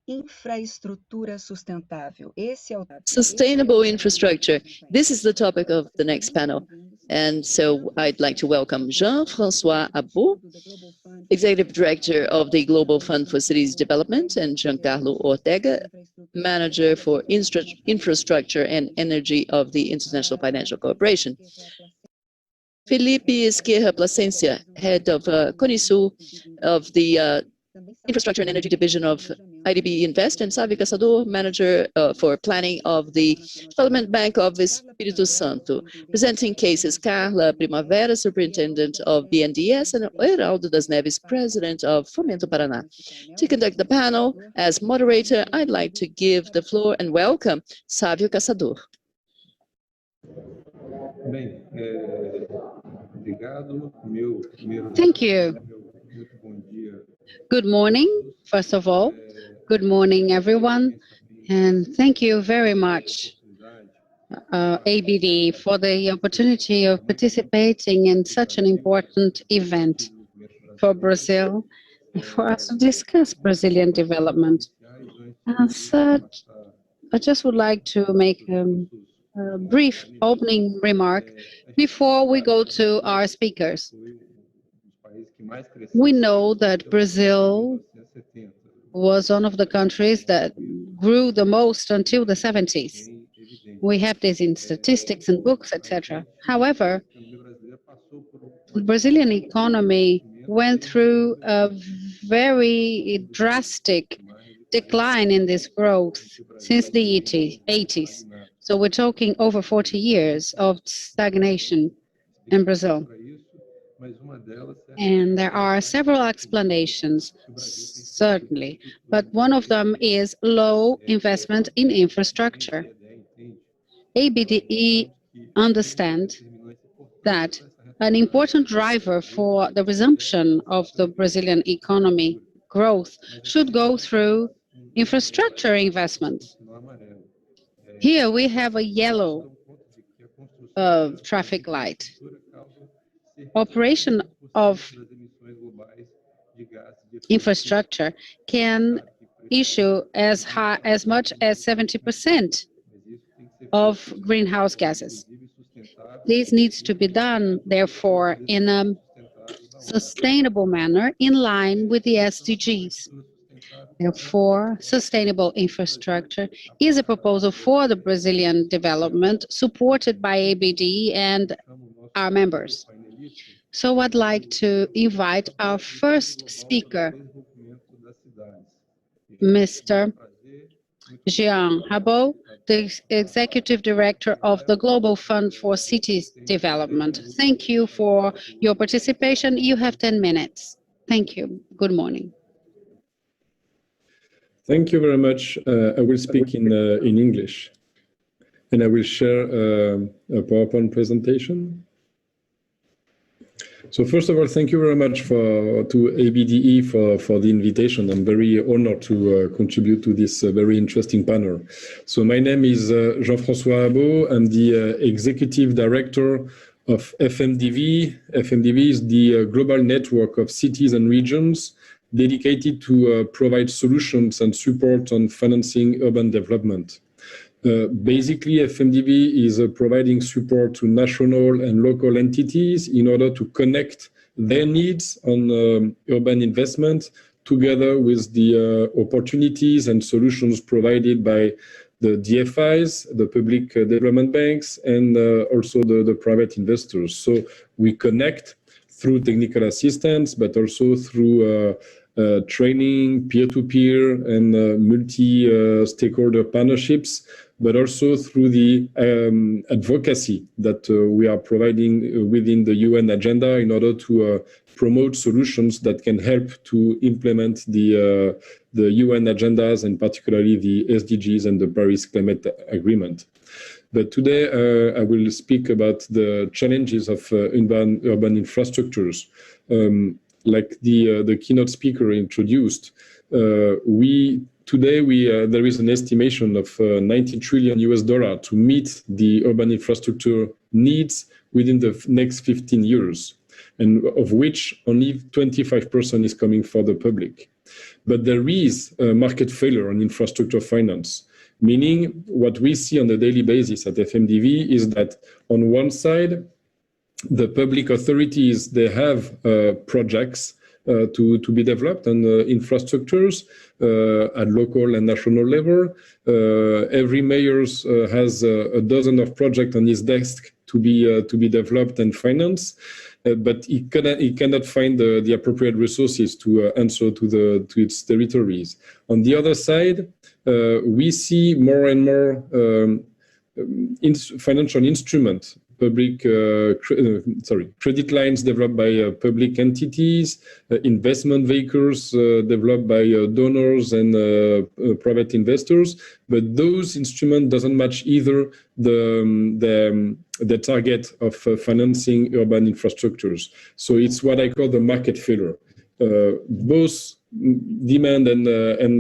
Infraestrutura sustentável. Sustainable infrastructure. This is the topic of the next panel. And so I'd like to welcome Jean-François Habeau, Executive Director of the Global Fund for Cities Development, and Giancarlo Ortega, Manager for Infrastructure and Energy of the International Financial Corporation. Felipe Ezquerra Plasencia, Head of Conesul of the Infrastructure and Energy Division of IDB Invest, and Sávio Caçador, Manager for Planning of the Development Bank of Espírito Santo. Presenting cases, Carla, Primavera, Superintendent of BNDES, and Heraldo das Neves, President of Fomento, Paraná. To conduct the panel, as moderator, I'd like to give the floor and welcome Sávio Caçador. Thank you. Good morning, first of all. Good morning, everyone. And thank you very much, ABDE, for the opportunity of participating in such an important event for Brazil, for us to discuss Brazilian development. As such, I just would like to make a brief opening remark before we go to our speakers. We know that Brazil was one of the countries that grew the most until the 70s. We have this in statistics and books, etc. However, the Brazilian economy went through a very drastic decline in this growth since the 80s. So we're talking over 40 years of stagnation in Brazil. And there are several explanations, certainly, but one of them is low investment in infrastructure. ABDE understands that an important driver for the resumption of the Brazilian economy growth should go through infrastructure investments. Here we have a yellow traffic light. Operation of infrastructure can issue as much as 70% of greenhouse gases. This needs to be done, therefore, in a sustainable manner in line with the SDGs. Therefore, sustainable infrastructure is a proposal for the Brazilian development supported by ABDE and our members. So I'd like to invite our first speaker, Mr. Giancarlo, the Executive Director of the Global Fund for Cities Development. Thank you for your participation. You have 10 minutes. Thank you. Good morning. Thank you very much. I will speak in English, and I will share a PowerPoint presentation. So first of all, thank you very much to ABDE for the invitation. I'm very honored to contribute to this very interesting panel. So my name is Jean-François Habeau. I'm the Executive Director of FMDV. FMDV is the global network of cities and regions dedicated to provide solutions and support on financing urban development. Basically, FMDV is providing support to national and local entities in order to connect their needs on urban investment together with the opportunities and solutions provided by the DFIs, the public development banks, and also the private investors. So we connect through technical assistance, but also through training, peer-to-peer, and multi-stakeholder partnerships, but also through the advocacy that we are providing within the UN agenda in order to promote solutions that can help to implement the UN agendas, and particularly the SDGs and the Paris Climate Agreement. But today I will speak about the challenges of urban infrastructures. Like the keynote speaker introduced, Today, there is an estimation of $90 trillion to meet the urban infrastructure needs within the next 15 years. and of which only 25% is coming for the public. But there is a market failure on infrastructure finance, meaning what we see on a daily basis at FMDV is that on one side, the public authorities, they have projects to be developed and infrastructures at local and national level. Every mayor has a dozen of projects on his desk to be developed and financed, but he cannot find the appropriate resources to answer to its territories. On the other side, we see more and more financial instruments, credit lines developed by public entities, investment vehicles developed by donors and private investors, but those instruments doesn't match either the target of financing urban infrastructures. So it's what I call the market failure. Both demand and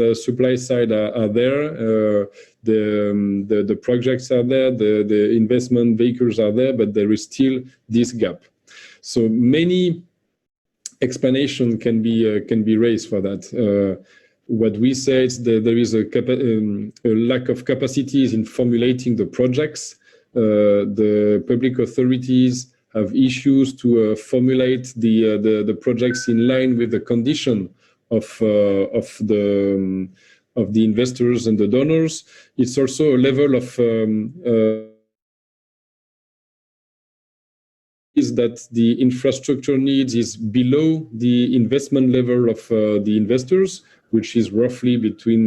the supply side are there. The projects are there, the investment vehicles are there, but there is still this gap. So many explanations can be raised for that. What we say is that there is a lack of capacities in formulating the projects. The public authorities have issues to formulate the projects in line with the condition of the investors and the donors. It's also a level of is that the infrastructure needs is below the investment level of the investors, which is roughly between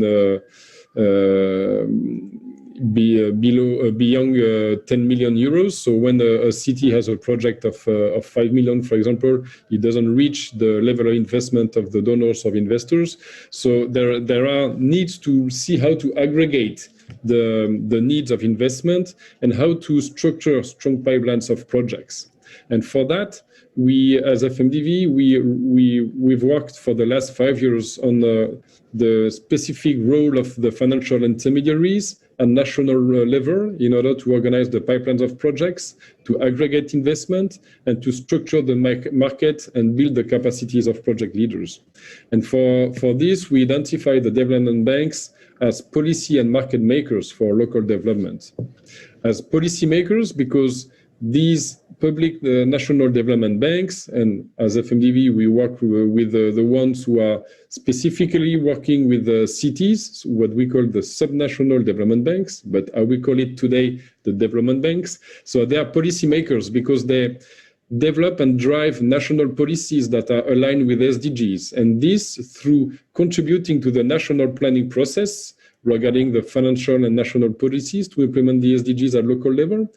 beyond 10 million euros. So when a city has a project of 5 million, for example, it doesn't reach the level of investment of the donors of investors. So there are needs to see how to aggregate the needs of investment and how to structure strong pipelines of projects. And for that, we, as FMDV, we've worked for the last 5 years on the specific role of the financial intermediaries at national level in order to organize the pipelines of projects, to aggregate investment, and to structure the market and build the capacities of project leaders. And for this, we identify the development banks as policy and market makers for local development. As policy makers, because these public national development banks, and as FMDV, we work with the ones who are specifically working with the cities, what we call the subnational development banks, but I will call it today the development banks. So they are policy makers because they develop and drive national policies that are aligned with SDGs, and this through contributing to the national planning process regarding the financial and national policies to implement the SDGs at local level,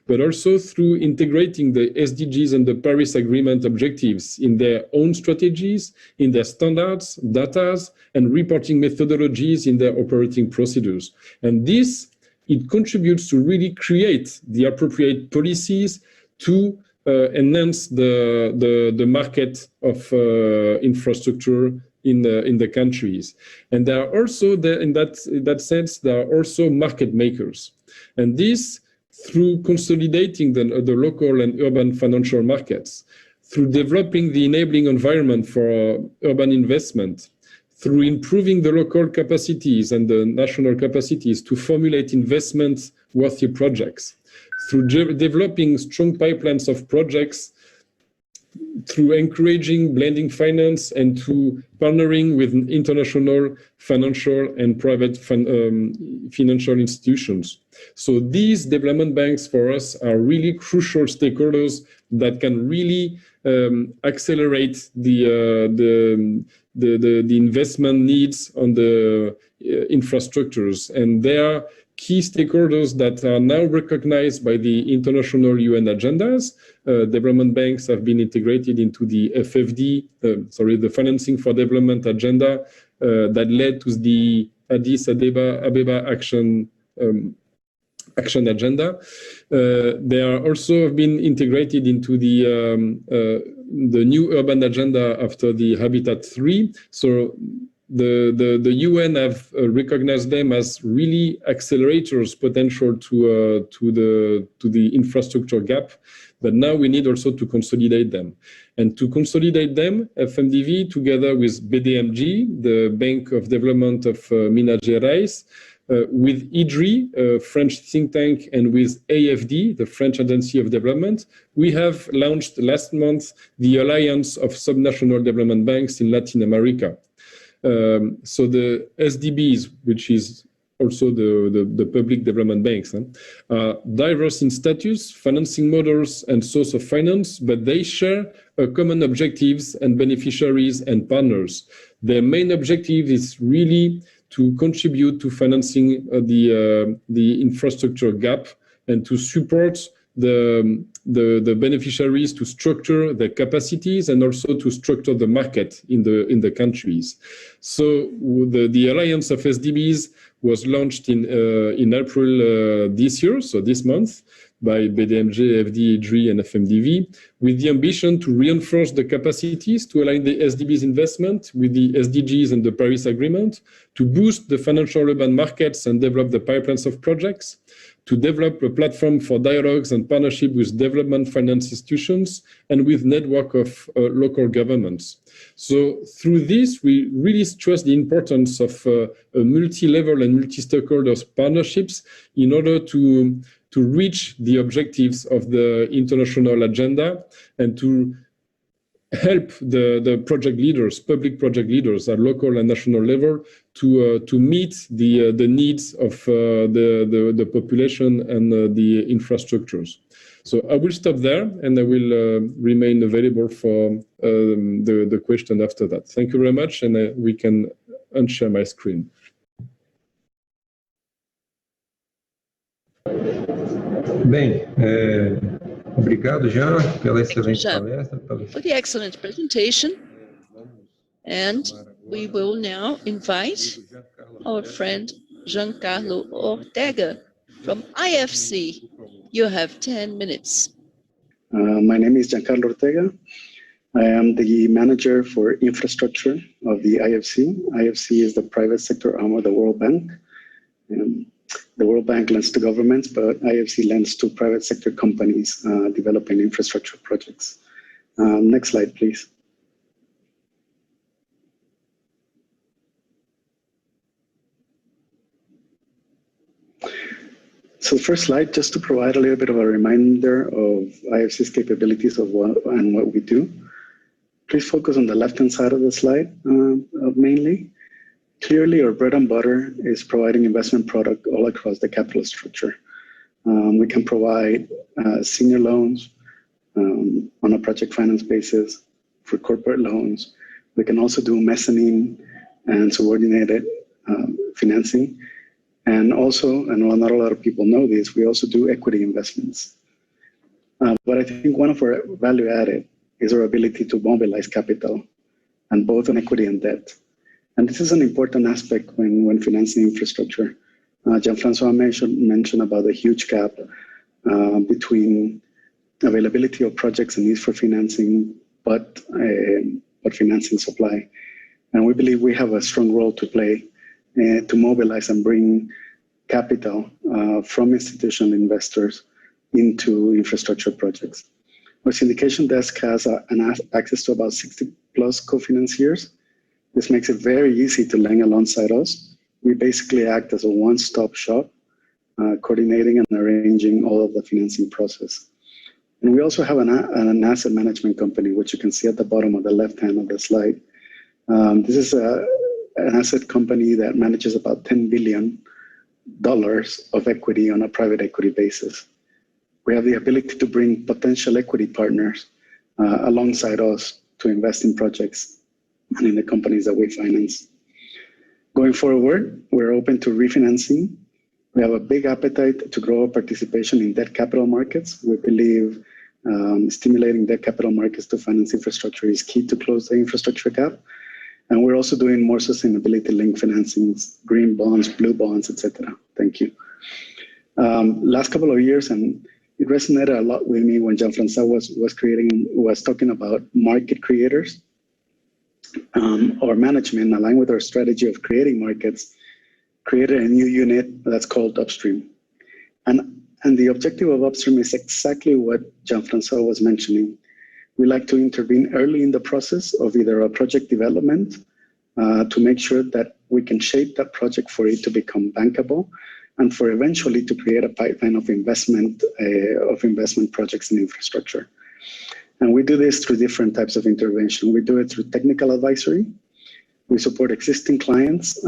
but also through integrating the SDGs and the Paris Agreement objectives in their own strategies, in their standards, data, and reporting methodologies in their operating procedures. And this, it contributes to really create the appropriate policies to enhance the market of infrastructure in the countries. And there are also, in that sense, there are also market makers. And this, through consolidating the local and urban financial markets, through developing the enabling environment for urban investment, through improving the local capacities and the national capacities to formulate investment-worthy projects, through developing strong pipelines of projects, through encouraging blending finance and through partnering with international financial and private financial institutions. So these development banks for us are really crucial stakeholders that can really accelerate the investment needs on the infrastructures. And they are key stakeholders that are now recognized by the international UN agendas. Development banks have been integrated into the FFD, the Financing for Development agenda that led to the Addis Abeba Action Agenda. They are also been integrated into the new urban agenda after the Habitat 3. So the UN have recognized them as really accelerators potential to the infrastructure gap, but now we need also to consolidate them. And to consolidate them, FMDV, together with BDMG, the Bank of Development of Minas Gerais, with IDRI, a French think tank, and with AFD, the French Agency of Development, we have launched last month the Alliance of Subnational Development Banks in Latin America. So the SDBs, which is also the public development banks, are diverse in status, financing models, and source of finance, but they share common objectives and beneficiaries and partners. Their main objective is really to contribute to financing the infrastructure gap and to support the beneficiaries to structure their capacities and also to structure the market in the countries. So the Alliance of SDBs was launched in April this year, so this month, by BDMG, FD, IDRI, and FMDV, with the ambition to reinforce the capacities to align the SDBs investment with the SDGs and the Paris Agreement, to boost the financial urban markets and develop the pipelines of projects, to develop a platform for dialogues and partnership with development finance institutions and with network of local governments. So through this, we really stress the importance of a multi-level and multi-stakeholders partnerships in order to reach the objectives of the international agenda and to help the project leaders, public project leaders at local and national level to meet the needs of the population and the infrastructures. So I will stop there and I will remain available for the question after that. Thank you very much, and we can unshare my screen. Bem, obrigado, Jean, pela excelente Jean, palestra. For the excellent presentation. And we will now invite our friend Giancarlo Ortega from IFC. You have 10 minutes. My name is Giancarlo Ortega. I am the manager for infrastructure of the IFC. IFC is the private sector arm of the World Bank. The World Bank lends to governments, but IFC lends to private sector companies developing infrastructure projects. Next slide, please. So the first slide, just to provide a little bit of a reminder of IFC's capabilities and what we do. Please focus on the left-hand side of the slide mainly. Clearly, our bread and butter is providing investment product all across the capital structure. We can provide senior loans on a project finance basis for corporate loans. We can also do mezzanine and subordinated financing. And also, and while not a lot of people know this, we also do equity investments. But I think one of our value added is our ability to mobilize capital, and both on equity and debt. And this is an important aspect when financing infrastructure. Jean-François mentioned about the huge gap between availability of projects and needs for financing, but financing supply. And we believe we have a strong role to play to mobilize and bring capital from institutional investors into infrastructure projects. Our syndication desk has access to about 60 plus co-financiers. This makes it very easy to lend alongside us. We basically act as a one-stop shop, coordinating and arranging all of the financing process. And we also have an asset management company, which you can see at the bottom of the left hand of the slide. This is an asset company that manages about $10 billion of equity on a private equity basis. We have the ability to bring potential equity partners alongside us to invest in projects and in the companies that we finance. Going forward, we're open to refinancing. We have a big appetite to grow our participation in debt capital markets. We believe stimulating debt capital markets to finance infrastructure is key to close the infrastructure gap. And we're also doing more sustainability-linked financings, green bonds, blue bonds, etc. Thank you. Last couple of years, and it resonated a lot with me when Jean-François was talking about market creators. our management, aligned with our strategy of creating markets, created a new unit that's called Upstream. And the objective of Upstream is exactly what Jean-François was mentioning. We like to intervene early in the process of either a project development to make sure that we can shape that project for it to become bankable, and for eventually to create a pipeline of investment projects in infrastructure. And we do this through different types of intervention. We do it through technical advisory. We support existing clients,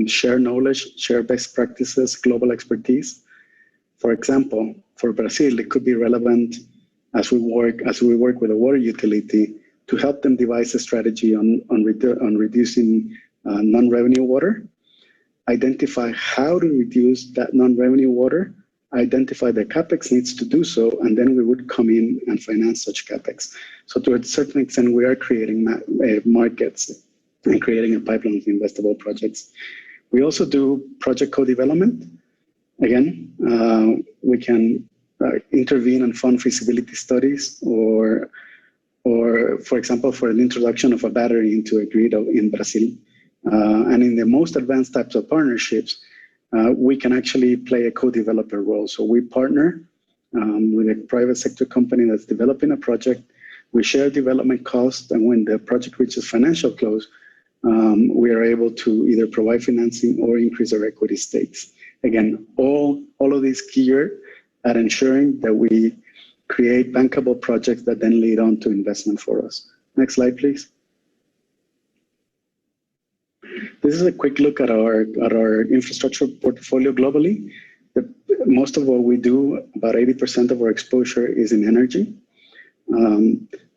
share knowledge, share best practices, global expertise. For example, for Brazil, it could be relevant as we work with a water utility to help them devise a strategy on reducing non-revenue water, identify how to reduce that non-revenue water, identify the CapEx needs to do so, and then we would come in and finance such CapEx. So to a certain extent, we are creating markets and creating a pipeline of investable projects. We also do project co-development. Again, we can intervene and fund feasibility studies, or for example, for an introduction of a battery into a grid in Brazil. And in the most advanced types of partnerships, we can actually play a co-developer role. So we partner with a private sector company that's developing a project. We share development costs, and when the project reaches financial close, we are able to either provide financing or increase our equity stakes. Again, all of these geared at ensuring that we create bankable projects that then lead on to investment for us. Next slide, please. This is a quick look at our infrastructure portfolio globally. Most of what we do, about 80% of our exposure is in energy.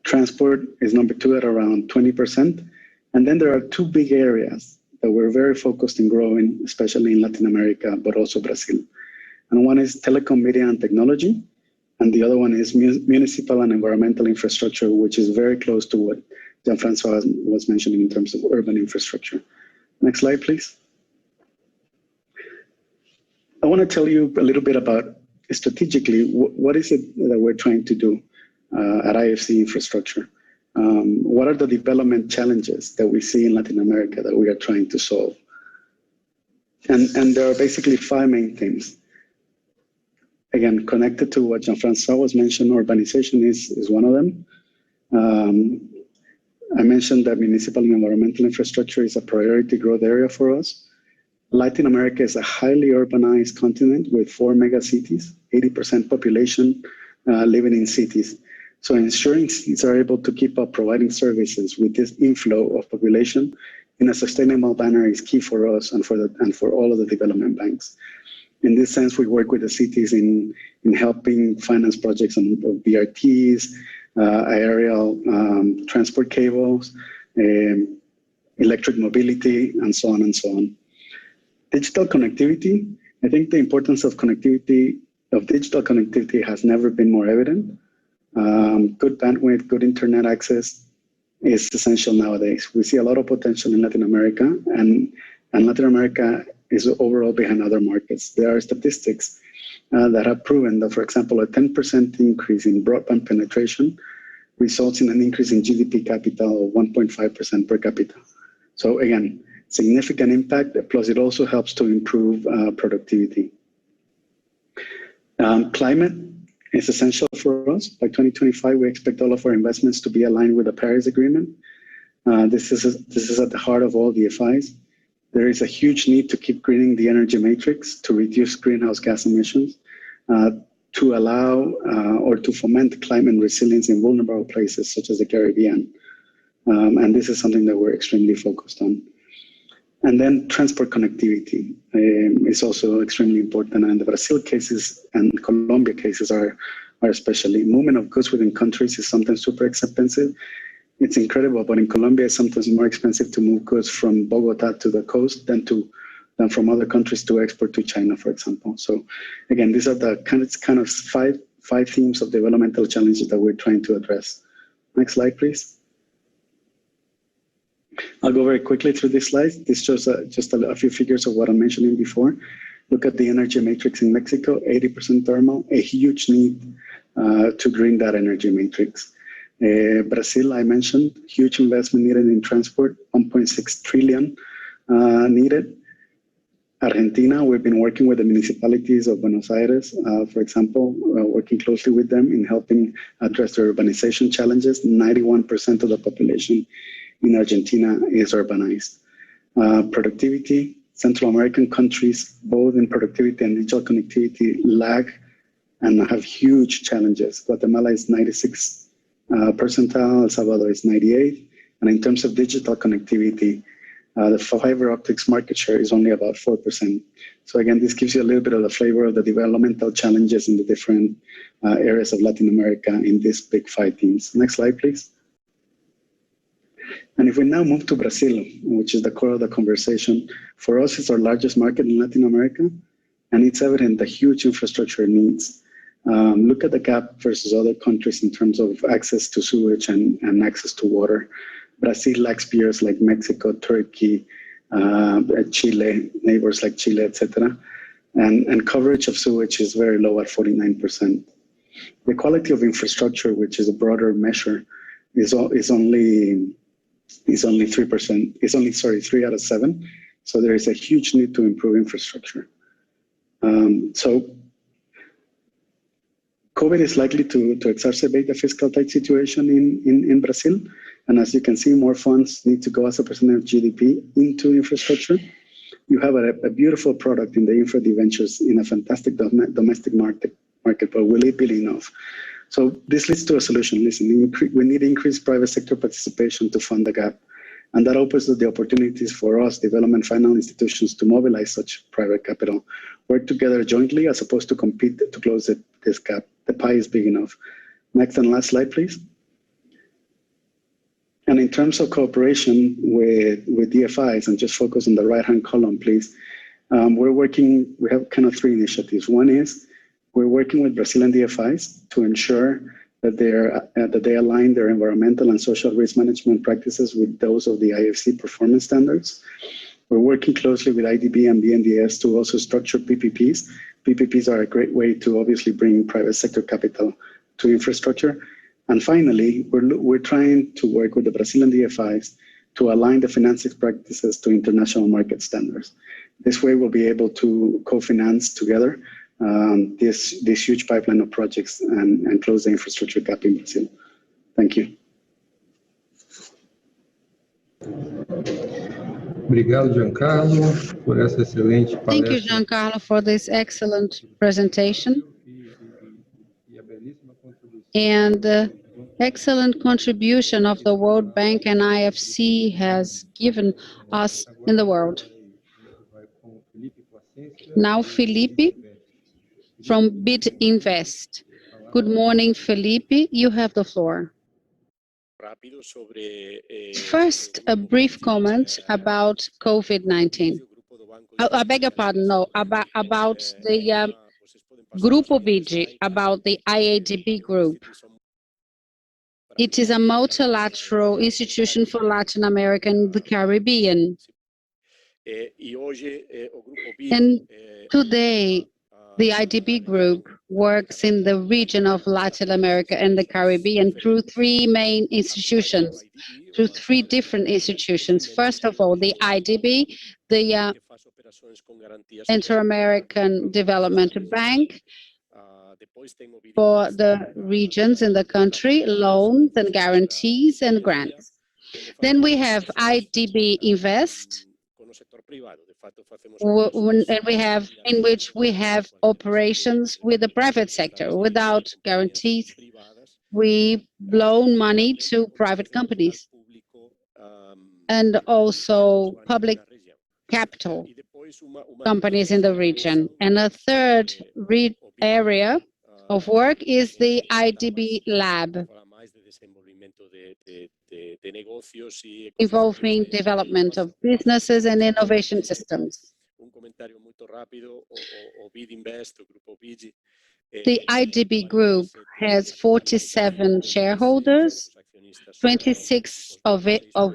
Transport is number 2 at around 20%. And then there are 2 big areas that we're very focused in growing, especially in Latin America, but also Brazil. And one is telecom, media, and technology. And the other one is municipal and environmental infrastructure, which is very close to what Jean-François was mentioning in terms of urban infrastructure. Next slide, please. I want to tell you a little bit about strategically, what is it that we're trying to do at IFC Infrastructure? What are the development challenges that we see in Latin America that we are trying to solve? And there are basically 5 main themes. Again, connected to what Jean-François was mentioning, urbanization is one of them. I mentioned that municipal and environmental infrastructure is a priority growth area for us. Latin America is a highly urbanized continent with 4 mega cities, 80% population living in cities. So ensuring cities are able to keep up providing services with this inflow of population in a sustainable manner is key for us and for all of the development banks. In this sense, we work with the cities in helping finance projects on BRTs, aerial transport cables, electric mobility, and so on and so on. Digital connectivity. I think the importance of digital connectivity has never been more evident. Good bandwidth, good internet access is essential nowadays. We see a lot of potential in Latin America, and Latin America is overall behind other markets. There are statistics that have proven that, for example, a 10% increase in broadband penetration results in an increase in GDP capital of 1.5% per capita. So again, significant impact, plus it also helps to improve productivity. Climate is essential for us. By 2025, we expect all of our investments to be aligned with the Paris Agreement. This is at the heart of all DFIs. There is a huge need to keep greening the energy matrix to reduce greenhouse gas emissions, to allow or to foment climate resilience in vulnerable places such as the Caribbean. And this is something that we're extremely focused on. And then transport connectivity is also extremely important. And the Brazil cases and Colombia cases are especially. Movement of goods within countries is sometimes super expensive. It's incredible, but in Colombia, it's sometimes more expensive to move goods from Bogota to the coast than from other countries to export to China, for example. So again, these are the kind of five themes of developmental challenges that we're trying to address. Next slide, please. I'll go very quickly through this slide. This shows just a few figures of what I'm mentioning before. Look at the energy matrix in Mexico, 80% thermal, a huge need to green that energy matrix. Brazil, I mentioned, huge investment needed in transport, 1.6 trillion needed. Argentina, we've been working with the municipalities of Buenos Aires, for example, working closely with them in helping address the urbanization challenges. 91% of the population in Argentina is urbanized. Productivity, Central American countries, both in productivity and digital connectivity, lag and have huge challenges. Guatemala is 96 percentile, El Salvador is 98. And in terms of digital connectivity, the fiber optics market share is only about 4%. So again, this gives you a little bit of the flavor of the developmental challenges in the different areas of Latin America in these big 5 themes. Next slide, please. And if we now move to Brazil, which is the core of the conversation, for us, it's our largest market in Latin America, and it's evident the huge infrastructure needs. Look at the gap versus other countries in terms of access to sewage and access to water. Brazil lacks peers like Mexico, Turkey, Chile, neighbors like Chile, etc. And coverage of sewage is very low at 49%. The quality of infrastructure, which is a broader measure, is only 3%. It's only 3 out of 7. So there is a huge need to improve infrastructure. So COVID is likely to exacerbate the fiscal tight situation in Brazil. And as you can see, more funds need to go as a percent of GDP into infrastructure. You have a beautiful product in the infra debentures in a fantastic domestic market, but will it be enough? So this leads to a solution. Listen, we need increased private sector participation to fund the gap. And that opens the opportunities for us, development financial institutions, to mobilize such private capital, work together jointly as opposed to compete to close this gap. The pie is big enough. Next and last slide, please. And in terms of cooperation with DFIs, and just focus on the right-hand column, please. We have kind of 3 initiatives. One is we're working with Brazilian DFIs to ensure that they align their environmental and social risk management practices with those of the IFC performance standards. We're working closely with IDB and BNDES to also structure PPPs. PPPs are a great way to obviously bring private sector capital to infrastructure. And finally, we're trying to work with the Brazilian DFIs to align the financing practices to international market standards. This way, we'll be able to co-finance together this huge pipeline of projects and close the infrastructure gap in Brazil. Thank you. Obrigado, Giancarlo, por essa excelente palestra. Thank you, Giancarlo, for this excellent presentation and excellent contribution of the World Bank and IFC has given us in the world. Now, Felipe from BNDES. Good morning, Felipe. You have the floor. First, a brief comment about COVID-19. I beg your pardon, no, about the Grupo BID, about the IADB group. It is a multilateral institution for Latin America and the Caribbean. And today, the IDB group works in the region of Latin America and the Caribbean through 3 main institutions, through 3 different institutions. First of all, the IDB, the Inter-American Development Bank, for the regions in the country, loans and guarantees and grants. Then we have IDB Invest, and in which we have operations with the private sector. Without guarantees, we loan money to private companies and also public capital companies in the region. And a third area of work is the IDB Lab, involving development of businesses and innovation systems. The IDB group has 47 shareholders, 26 of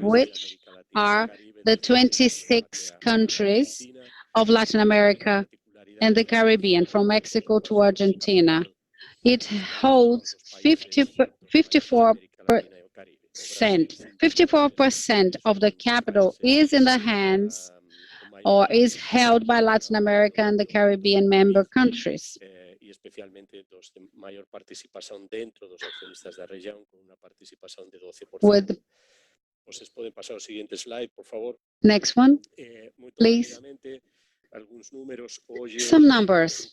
which are the 26 countries of Latin America and the Caribbean, from Mexico to Argentina. It holds 54% 54% of the capital is in the hands or is held by Latin America and the Caribbean member countries. With next one, please. Some numbers,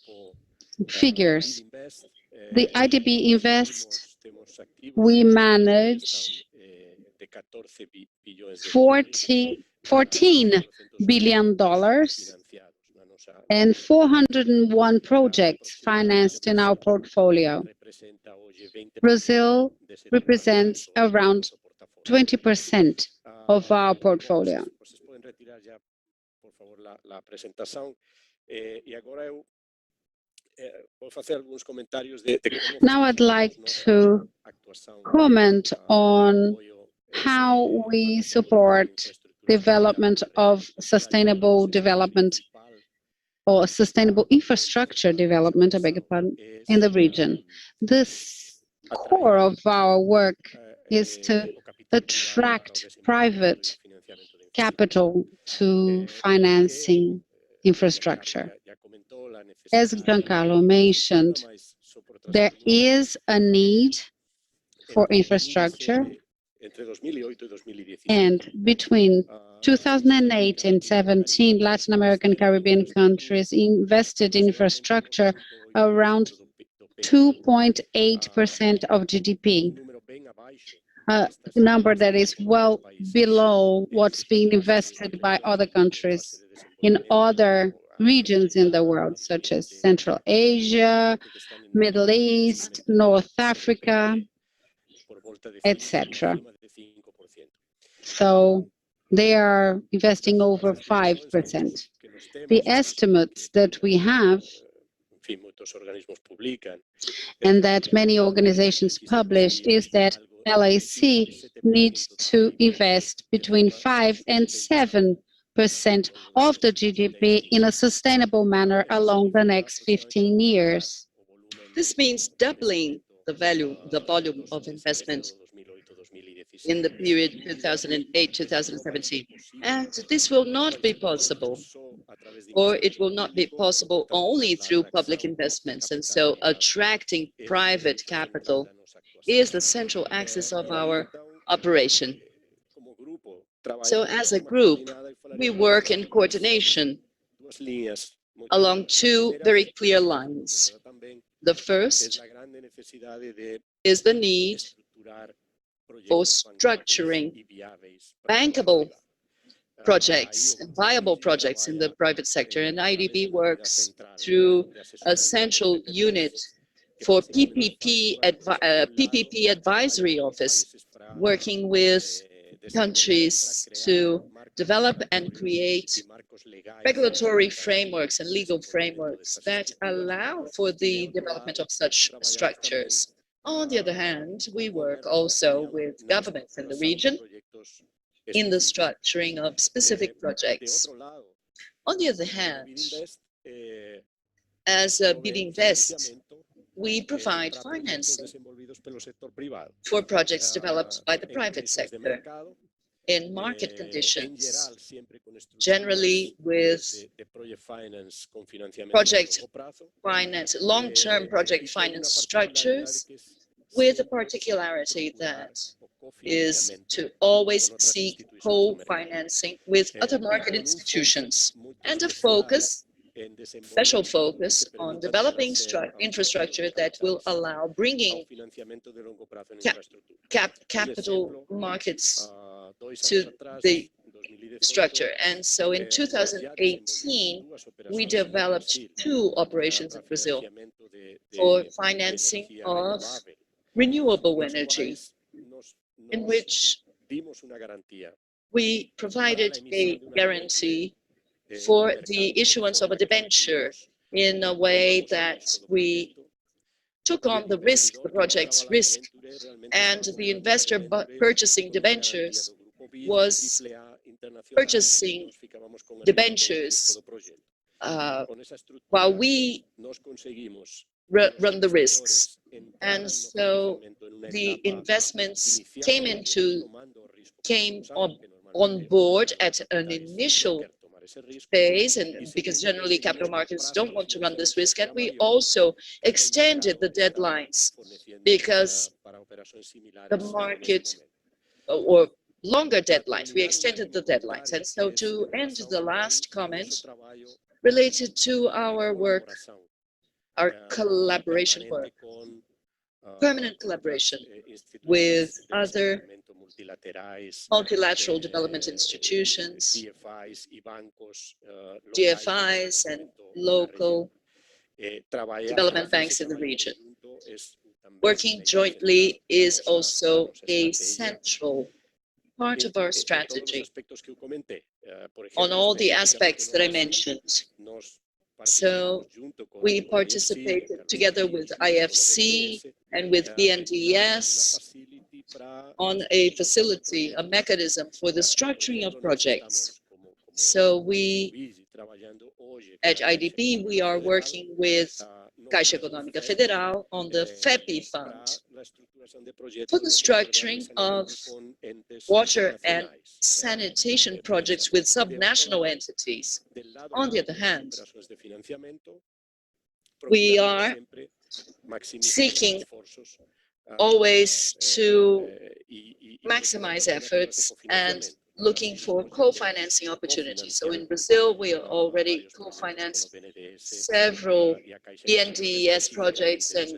figures. The IDB Invest, we manage $14 billion and 401 projects financed in our portfolio. Brazil represents around 20% of our portfolio. Now I'd like to comment on how we support development of sustainable development or sustainable infrastructure development, I beg your pardon, in the region. This core of our work is to attract private capital to financing infrastructure. As Giancarlo mentioned, there is a need for infrastructure, and between 2008 and 2017, Latin American Caribbean countries invested in infrastructure around 2.8% of GDP, a number that is well below what's being invested by other countries in other regions in the world, such as Central Asia, Middle East, North Africa, etc. So they are investing over 5%. The estimates that we have and that many organizations publish is that LAC needs to invest between 5 and 7% of the GDP in a sustainable manner along the next 15 years. This means doubling the volume of investment in the period 2008-2017. And this will not be possible, or it will not be possible only through public investments. And so attracting private capital is the central axis of our operation. So as a group, we work in coordination along two very clear lines. The first is the need for structuring bankable projects and viable projects in the private sector. And IDB works through a central unit for PPP advisory office, working with countries to develop and create regulatory frameworks and legal frameworks that allow for the development of such structures. On the other hand, we work also with governments in the region in the structuring of specific projects. On the other hand, as BNDES Invest, we provide financing for projects developed by the private sector in market conditions, generally with project finance, long-term project finance structures, with a particularity that is to always seek co-financing with other market institutions, and a focus, special focus on developing infrastructure that will allow bringing capital markets to the structure. And so in 2018, we developed 2 operations in Brazil for financing of renewable energy, in which we provided a guarantee for the issuance of a debenture in a way that we took on the risk, the project's risk, and the investor purchasing debentures was purchasing debentures while we run the risks. And so the investments came on board at an initial phase, and because generally capital markets don't want to run this risk, and we also extended the deadlines because the market, or longer deadlines, we extended the deadlines. And so to end the last comment related to our work, our collaboration work, permanent collaboration with other multilateral development institutions, DFIs, and local development banks in the region. Working jointly is also a central part of our strategy on all the aspects that I mentioned. So we participated together with IFC and with BNDES on a facility, a mechanism for the structuring of projects. So we, at IDB, we are working with Caixa Econômica Federal on the FEP fund for the structuring of water and sanitation projects with subnational entities. On the other hand, we are seeking always to maximize efforts and looking for co-financing opportunities. So in Brazil, we already co-financed several BNDES projects, and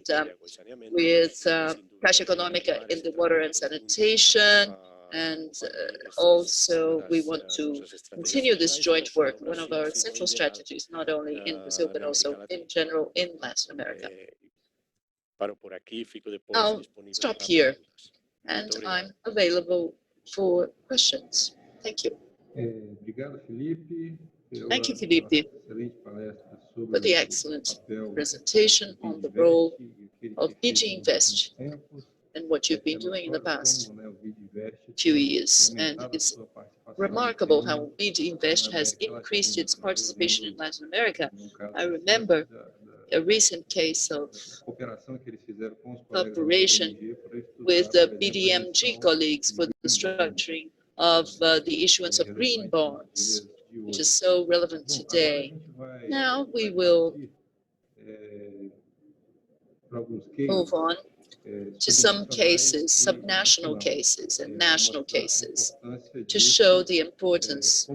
with Caixa Econômica in the water and sanitation. And also we want to continue this joint work, one of our central strategies, not only in Brazil, but also in general in Latin America. I'll stop here, and I'm available for questions. Thank you. Thank you, Felipe, for the excellent presentation on the role of BD Invest and what you've been doing in the past few years. And it's remarkable how BD Invest has increased its participation in Latin America. I remember a recent case of cooperation with the BDMG colleagues for the structuring of the issuance of green bonds, which is so relevant today. Now we will move on to some cases, subnational cases and national cases, to show the importance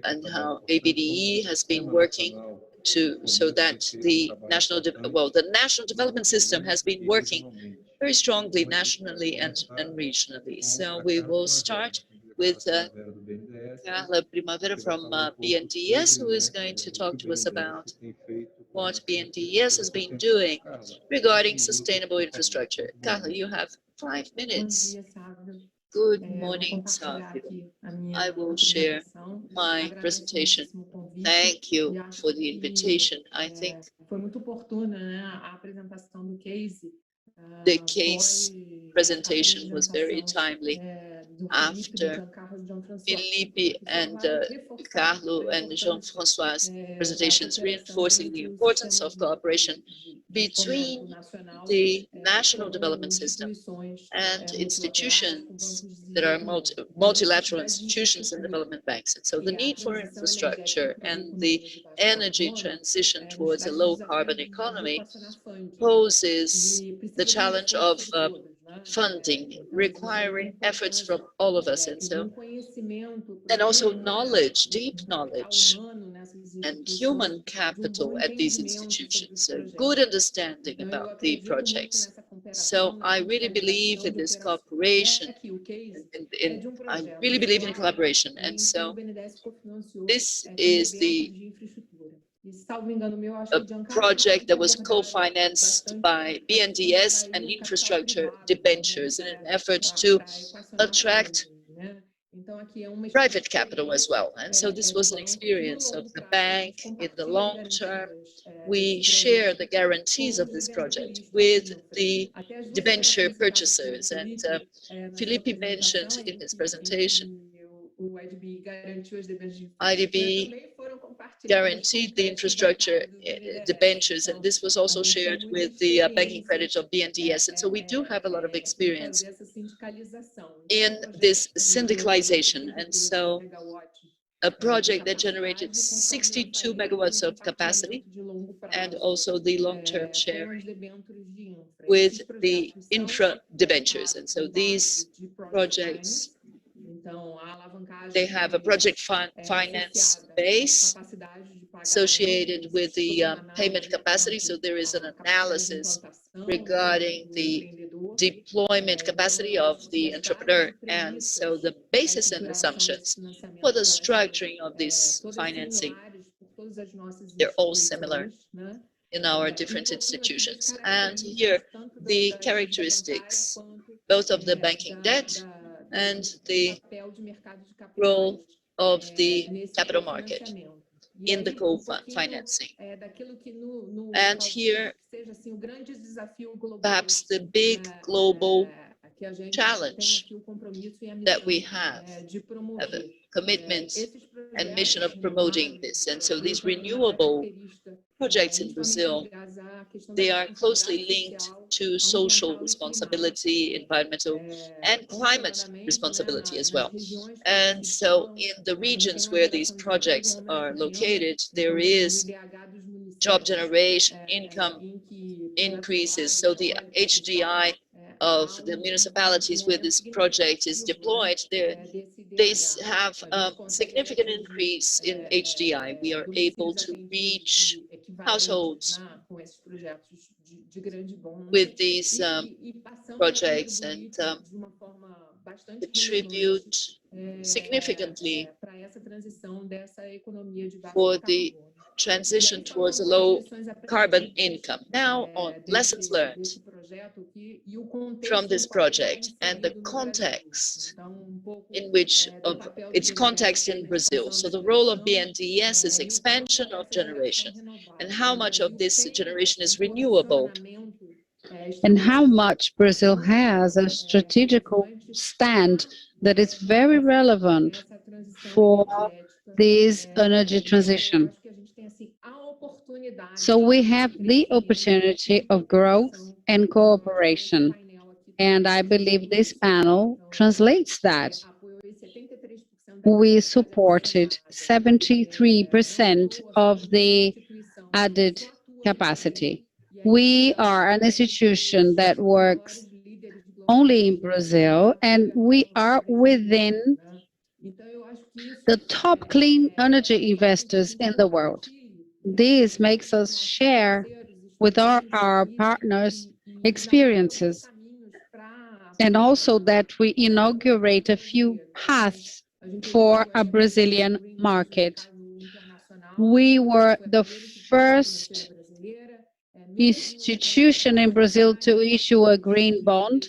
and how ABDE has been working so that the national development system has been working very strongly nationally and regionally. So we will start with Carla Primavera from BNDES, who is going to talk to us about what BNDES has been doing regarding sustainable infrastructure. Carla, you have 5 minutes. Good morning, Sávio. I will share my presentation. Thank you for the invitation. I think the case presentation was very timely after Felipe and Carlo and Jean-François' presentations, reinforcing the importance of cooperation between the national development system and institutions that are multilateral institutions and development banks. And so the need for infrastructure and the energy transition towards a low-carbon economy poses the challenge of funding, requiring efforts from all of us. And so, and also knowledge, deep knowledge, and human capital at these institutions, a good understanding about the projects. So I really believe in this cooperation, I really believe in collaboration. And so this is a project that was co-financed by BNDES and infrastructure debentures in an effort to attract private capital as well. And so this was an experience of the bank in the long term. We share the guarantees of this project with the debenture purchasers. And Felipe mentioned in his presentation, IDB guaranteed the infrastructure debentures, and this was also shared with the banking credit of BNDES. And so we do have a lot of experience in this syndicalization. And so a project that generated 62 megawatts of capacity, and also the long-term sharing with the infra debentures. And so these projects, they have a project finance base associated with the payment capacity. So there is an analysis regarding the deployment capacity of the entrepreneur. And so the basis and assumptions for the structuring of this financing, they're all similar in our different institutions. And here, the characteristics, both of the banking debt and the role of the capital market in the co-financing. And here, perhaps the big global challenge that we have a commitment and mission of promoting this. And so these renewable projects in Brazil, they are closely linked to social responsibility, environmental and climate responsibility as well. And so in the regions where these projects are located, there is job generation, income increases. So the HDI of the municipalities where this project is deployed, they have a significant increase in HDI. We are able to reach households with these projects and contribute significantly for the transition towards a low carbon income. Now, on lessons learned from this project and the context in which of its context in Brazil. So the role of BNDES is expansion of generation, and how much of this generation is renewable, and how much Brazil has a strategical stand that is very relevant for this energy transition. So we have the opportunity of growth and cooperation, and I believe this panel translates that. We supported 73% of the added capacity. We are an institution that works only in Brazil, and we are within the top clean energy investors in the world. This makes us share with our partners experiences, and also that we inaugurate a few paths for a Brazilian market. We were the first institution in Brazil to issue a green bond,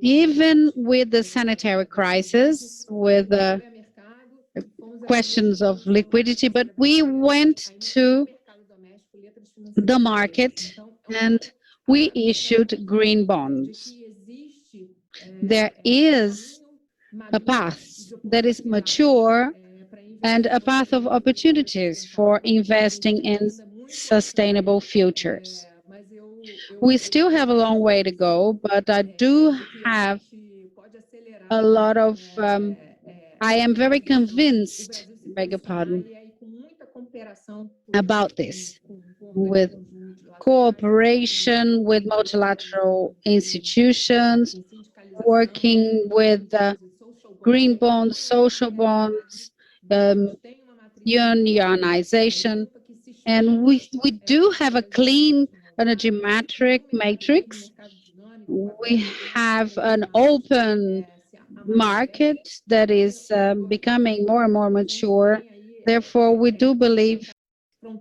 even with the sanitary crisis, with questions of liquidity, but we went to the market and we issued green bonds. There is a path that is mature and a path of opportunities for investing in sustainable futures. We still have a long way to go, but I do have a lot of, I am very convinced, beg your pardon, about this, with cooperation with multilateral institutions, working with green bonds, social bonds, unionization, and we do have a clean energy matrix. We have an open market that is becoming more and more mature. Therefore, we do believe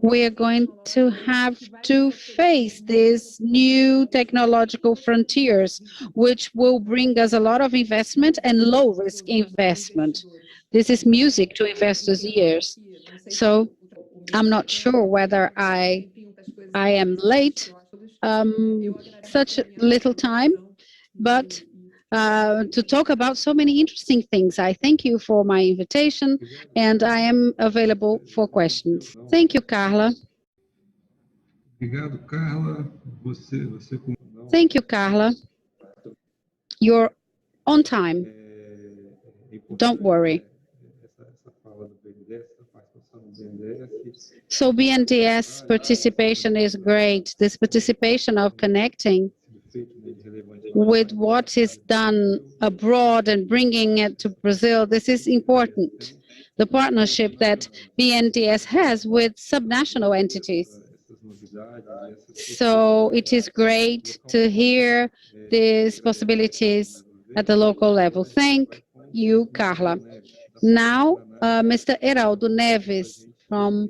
we are going to have to face these new technological frontiers, which will bring us a lot of investment and low-risk investment. This is music to investors' ears. So I'm not sure whether I am late, such little time, but to talk about so many interesting things. I thank you for my invitation, and I am available for questions. Thank you, Carla. Obrigado, Carla. Thank you, Carla. You're on time. Don't worry. So BNDES participation is great. This participation of connecting with what is done abroad and bringing it to Brazil, this is important. The partnership that BNDES has with subnational entities. So it is great to hear these possibilities at the local level. Thank you, Carla. Now, Mr. Heraldo Neves from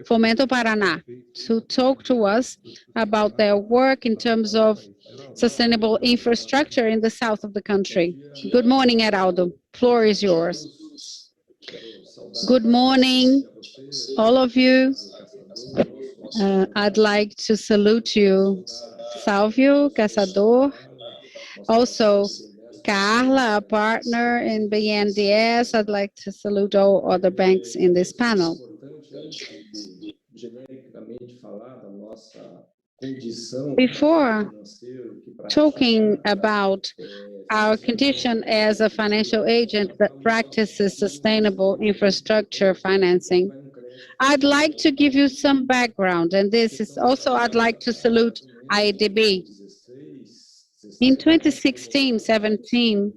Fomento Paraná to talk to us about their work in terms of sustainable infrastructure in the south of the country. Good morning, Heraldo. Floor is yours. Good morning, all of you. I'd like to salute you, Sávio, Caçador, also Carla, a partner in BNDES. I'd like to salute all other banks in this panel. Before talking about our condition as a financial agent that practices sustainable infrastructure financing, I'd like to give you some background, and this is also I'd like to salute ABDE. In 2016-17,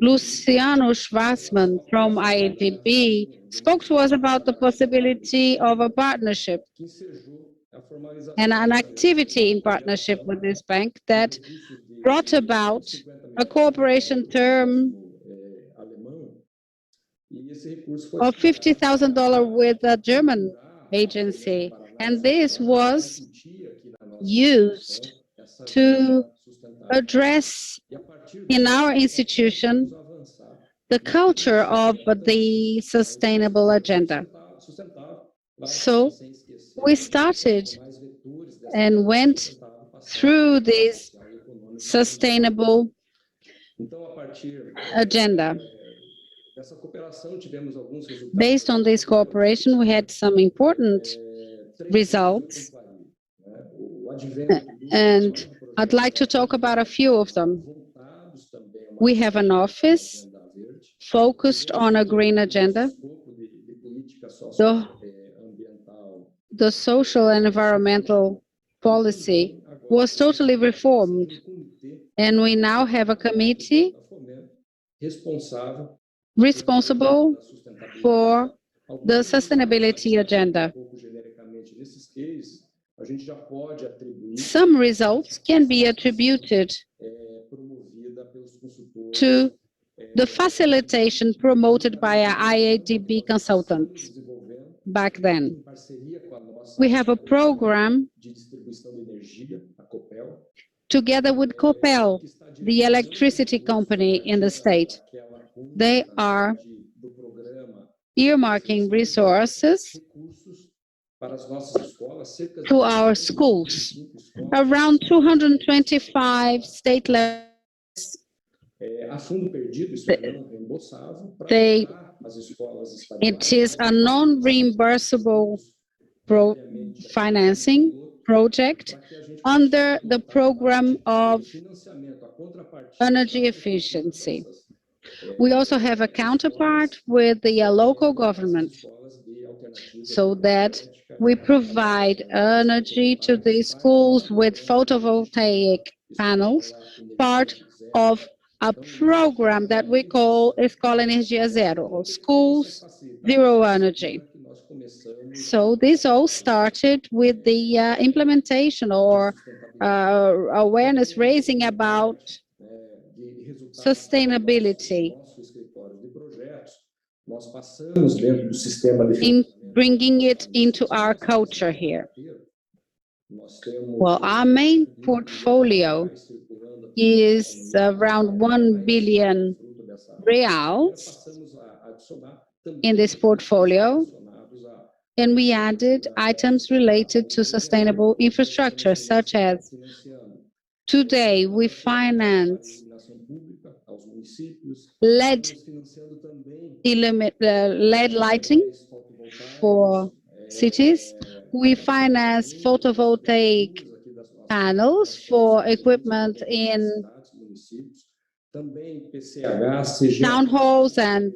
Luciano Schwarzman from ABDE spoke to us about the possibility of a partnership and an activity in partnership with this bank that brought about a cooperation term of $50,000 with a German agency. And this was used to address in our institution the culture of the sustainable agenda. So we started and went through this sustainable agenda. Based on this cooperation, we had some important results, and I'd like to talk about a few of them. We have an office focused on a green agenda. The social and environmental policy was totally reformed, and we now have a committee responsible for the sustainability agenda. Some results can be attributed to the facilitation promoted by our IADB consultants back then. We have a program together with Copel, the electricity company in the state. They are earmarking resources to our schools. Around 225 state levels. It is a non-reimbursable financing project under the program of energy efficiency. We also have a counterpart with the local government so that we provide energy to the schools with photovoltaic panels, part of a program that we call Escola Energia Zero, or Schools Zero Energy. So this all started with the implementation or awareness raising about sustainability in bringing it into our culture here. Well, our main portfolio is around 1 billion reals in this portfolio, and we added items related to sustainable infrastructure, such as Today, we finance LED lighting for cities. We finance photovoltaic panels for equipment in town halls and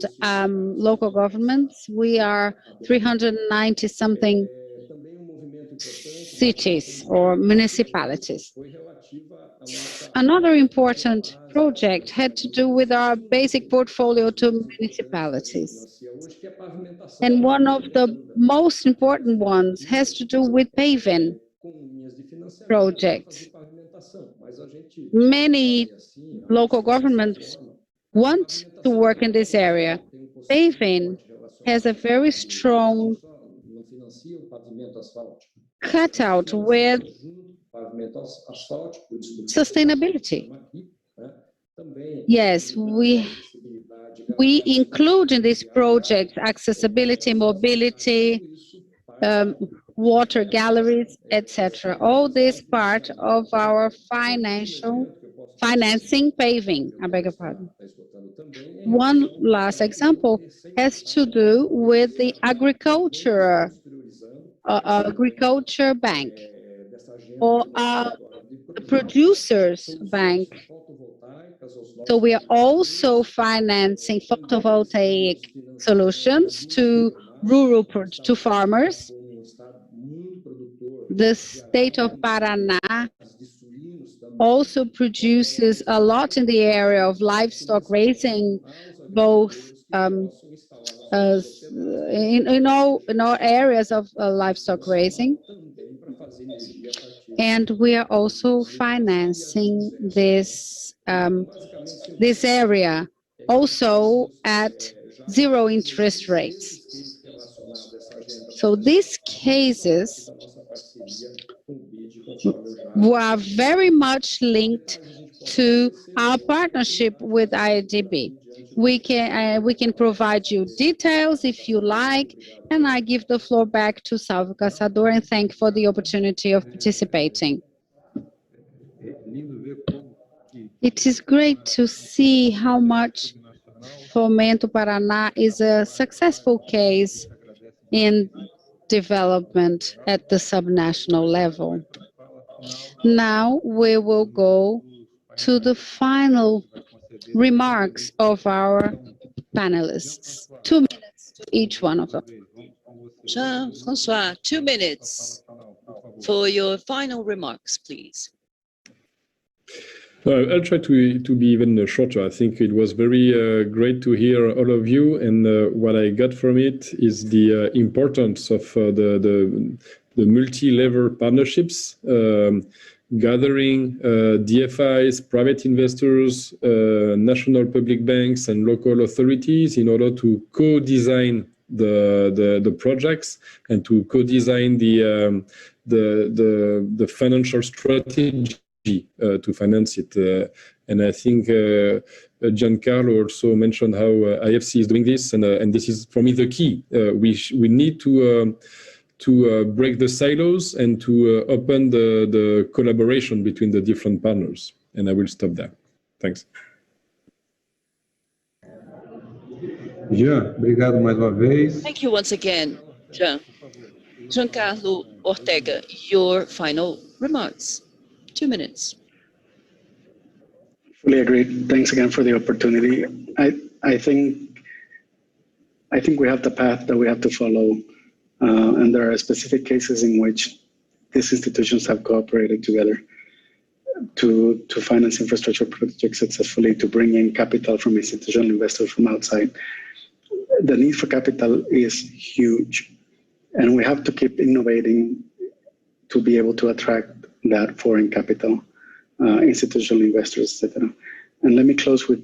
local governments. We are 390 something cities or municipalities. Another important project had to do with our basic portfolio to municipalities. And one of the most important ones has to do with paving projects. Many local governments want to work in this area. Paving has a very strong cutout with sustainability. Yes, we include in this project accessibility, mobility, water galleries, etc. All this part of our financing paving, I beg your pardon. One last example has to do with the agriculture bank or the producers bank. So we are also financing photovoltaic solutions to farmers. The state of Paraná also produces a lot in the area of livestock raising, both in all areas of livestock raising. And we are also financing this area also at zero interest rates. So these cases were very much linked to our partnership with ABDE. We can provide you details if you like, and I give the floor back to Sávio Caçador and thank for the opportunity of participating. It is great to see how much Fomento Paraná is a successful case in development at the subnational level. Now we will go to the final remarks of our panelists. 2 minutes to each one of them. Jean-François, 2 minutes for your final remarks, please. I'll try to be even shorter. I think it was very great to hear all of you, and what I got from it is the importance of the multi-level partnerships, gathering DFIs, private investors, national public banks, and local authorities in order to co-design the projects and to co-design the financial strategy to finance it. And I think Giancarlo also mentioned how IFC is doing this, and this is for me the key. We need to break the silos and to open the collaboration between the different partners. And I will stop there. Thanks. Jean, obrigado mais uma vez. Thank you once again, Jean. Giancarlo Ortega, your final remarks. 2 minutes. Fully agreed. Thanks again for the opportunity. I think we have the path that we have to follow, and there are specific cases in which these institutions have cooperated together to finance infrastructure projects successfully, to bring in capital from institutional investors from outside. The need for capital is huge, and we have to keep innovating to be able to attract that foreign capital, institutional investors, etc. And let me close with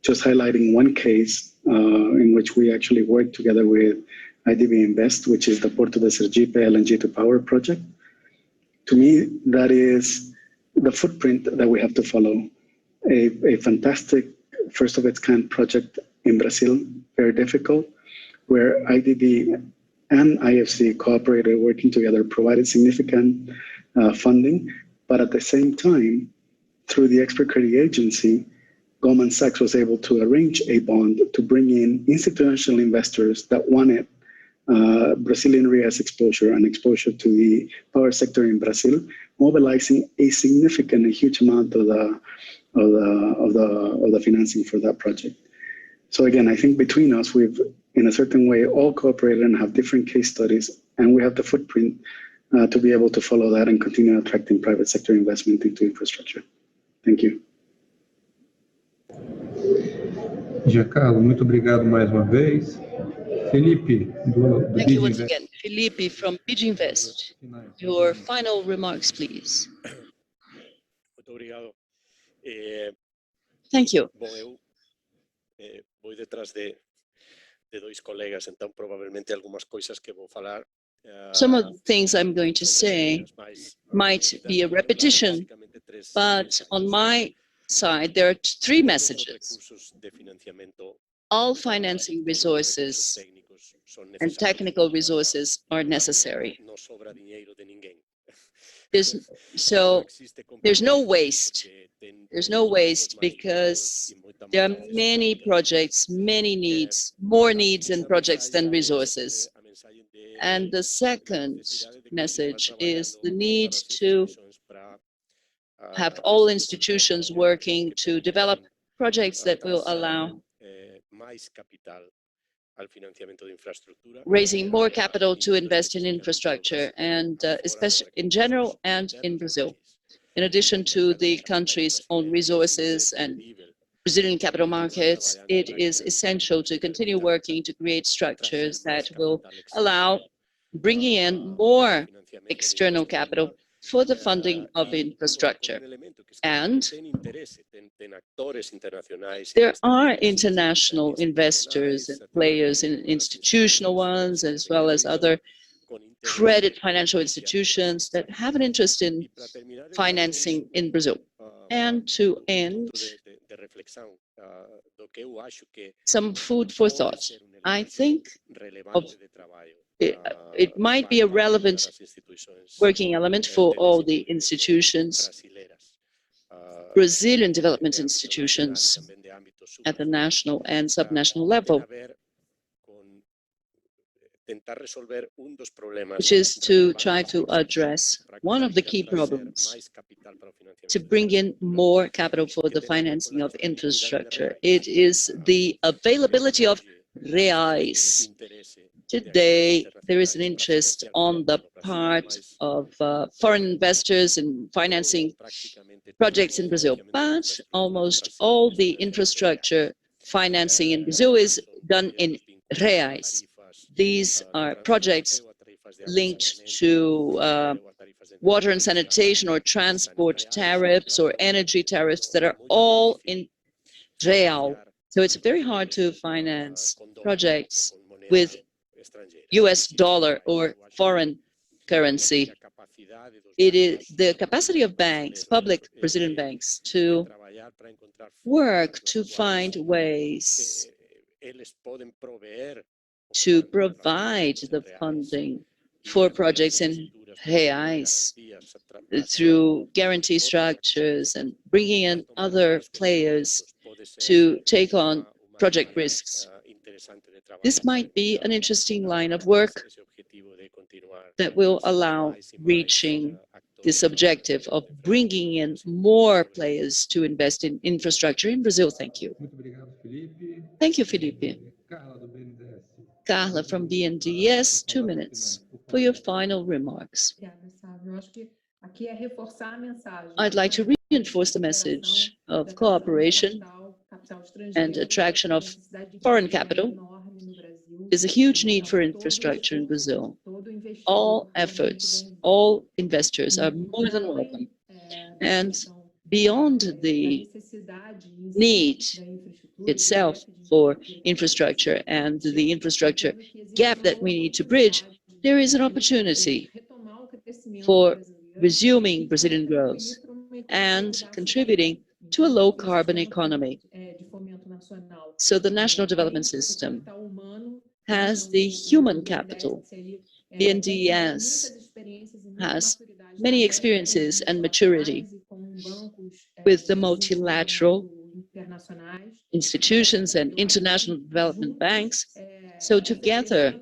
just highlighting one case in which we actually worked together with IDB Invest, which is the Porto de Sergipe LNG to Power project. To me, that is the footprint that we have to follow. A fantastic, first of its kind project in Brazil, very difficult, where IDB and IFC cooperated, working together, provided significant funding, but at the same time, through the expert credit agency, Goldman Sachs was able to arrange a bond to bring in institutional investors that wanted Brazilian reais exposure and exposure to the power sector in Brazil, mobilizing a significant, a huge amount of the financing for that project. So again, I think between us, we've in a certain way all cooperated and have different case studies, and we have the footprint to be able to follow that and continue attracting private sector investment into infrastructure. Thank you. Giancarlo, muito obrigado mais uma vez. Felipe, do Thank you BID once Invest. again. Felipe from BID Invest. Your final remarks, please. Muito obrigado. Thank you. Bom, eu vou detrás de dois colegas, então provavelmente algumas coisas que vou falar. Some of the things I'm going to say might be a repetition, but on my side, there are three messages. All financing resources and technical resources are necessary. There's no waste. There's no waste because there are many projects, many needs, more needs and projects than resources. And the second message is the need to have all institutions working to develop projects that will allow raising more capital to invest in infrastructure, and especially in general and in Brazil. In addition to the country's own resources and Brazilian capital markets, it is essential to continue working to create structures that will allow bringing in more external capital for the funding of infrastructure. And there are international investors and players, institutional ones, as well as other credit financial institutions that have an interest in financing in Brazil. And to end, some food for thought. I think it might be a relevant working element for all the institutions, Brazilian development institutions at the national and subnational level, which is to try to address one of the key problems, to bring in more capital for the financing of infrastructure. It is the availability of reais. Today, there is an interest on the part of foreign investors in financing projects in Brazil, but almost all the infrastructure financing in Brazil is done in reais. These are projects linked to water and sanitation or transport tariffs or energy tariffs that are all in real. So it's very hard to finance projects with US dollar or foreign currency. It is the capacity of banks, public Brazilian banks, to work to find ways to provide the funding for projects in reais through guarantee structures and bringing in other players to take on project risks. This might be an interesting line of work that will allow reaching this objective of bringing in more players to invest in infrastructure in Brazil. Thank you. Thank you, Felipe. Carla from BNDES, 2 minutes for your final remarks. I'd like to reinforce the message of cooperation and attraction of foreign capital. There's a huge need for infrastructure in Brazil. All efforts, all investors are more than welcome. And beyond the need itself for infrastructure and the infrastructure gap that we need to bridge, there is an opportunity for resuming Brazilian growth and contributing to a low-carbon economy. So the national development system has the human capital. BNDES has many experiences and maturity with the multilateral institutions and international development banks. So together,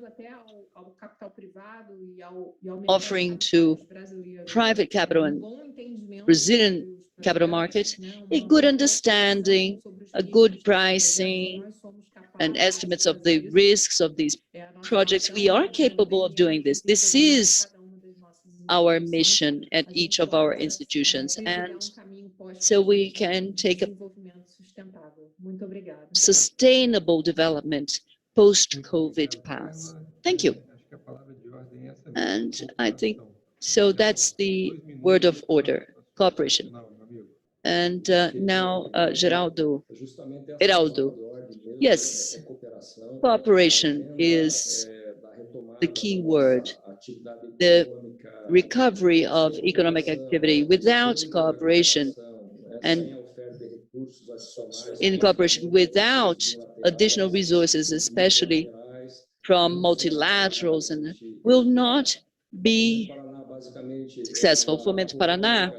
offering to private capital and Brazilian capital markets a good understanding, a good pricing, and estimates of the risks of these projects. We are capable of doing this. This is our mission at each of our institutions, and so we can take a sustainable development post-COVID path. Thank you. And I think, so that's the word of order, cooperation. And now, Heraldo. Yes, cooperation is the key word. The recovery of economic activity without cooperation and in cooperation without additional resources, especially from multilaterals, and will not be successful. Fomento Paraná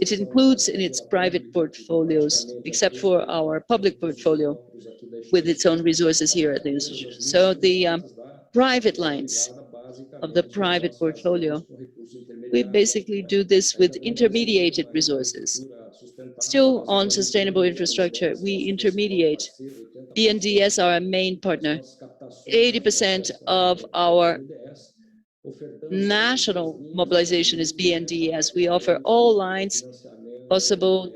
it includes in its private portfolios, except for our public portfolio, with its own resources here at the institution. So the private lines of the private portfolio, we basically do this with intermediated resources. Still on sustainable infrastructure, we intermediate. BNDES are our main partner. 80% of our national mobilization is BNDES. We offer all lines possible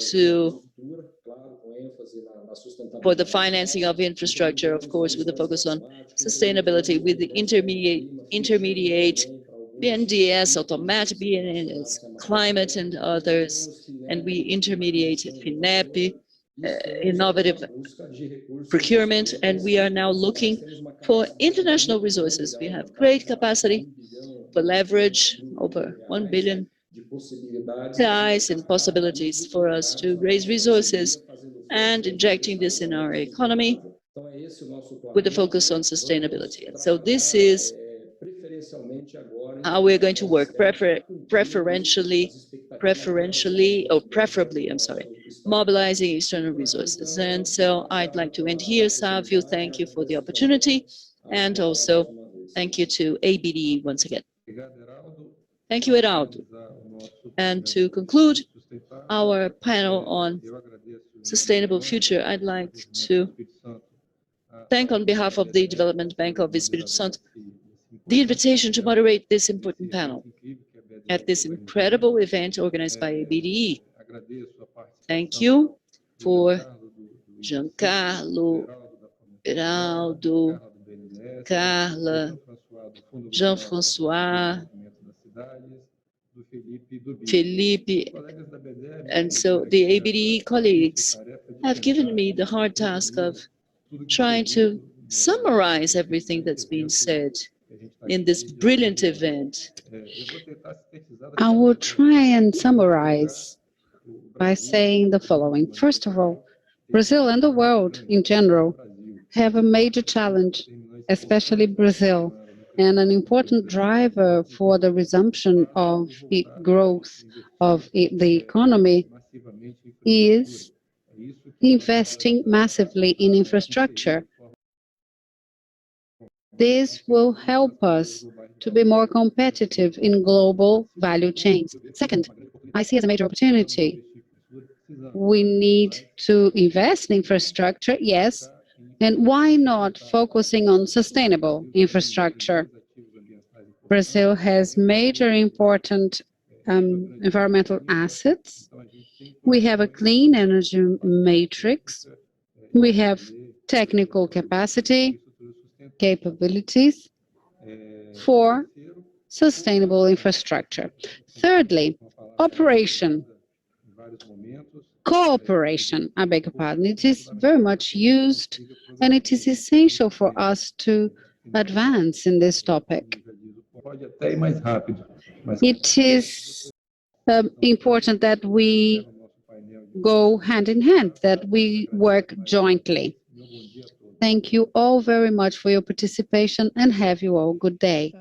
for the financing of infrastructure, of course, with a focus on sustainability, with the intermediate BNDES, automatic BNDES, climate and others, and we intermediate FINEP, innovative procurement, and we are now looking for international resources. We have great capacity for leverage, over 1 billion and possibilities for us to raise resources and injecting this in our economy with a focus on sustainability. And so this is how we're going to work, preferably, mobilizing external resources. And so I'd like to end here. Sávio, thank you for the opportunity, and also thank you to ABDE once again. Thank you, Heraldo. And to conclude our panel on sustainable future, I'd like to thank on behalf of the Development Bank of Espírito Santo the invitation to moderate this important panel at this incredible event organized by ABDE. Thank you for Giancarlo, Heraldo, Carla, Jean-François, Felipe, and so the ABDE colleagues have given me the hard task of trying to summarize everything that's been said in this brilliant event. I will try and summarize by saying the following. First of all, Brazil and the world in general have a major challenge, especially Brazil, and an important driver for the resumption of the growth of the economy is investing massively in infrastructure. This will help us to be more competitive in global value chains. Second, I see as a major opportunity. We need to invest in infrastructure, yes, and why not focusing on sustainable infrastructure? Brazil has major important environmental assets. We have a clean energy matrix. We have technical capabilities for sustainable infrastructure. Thirdly, cooperation, I beg your pardon. It is very much used, and it is essential for us to advance in this topic. It is important that we go hand in hand, that we work jointly. Thank you all very much for your participation, and have you all good day.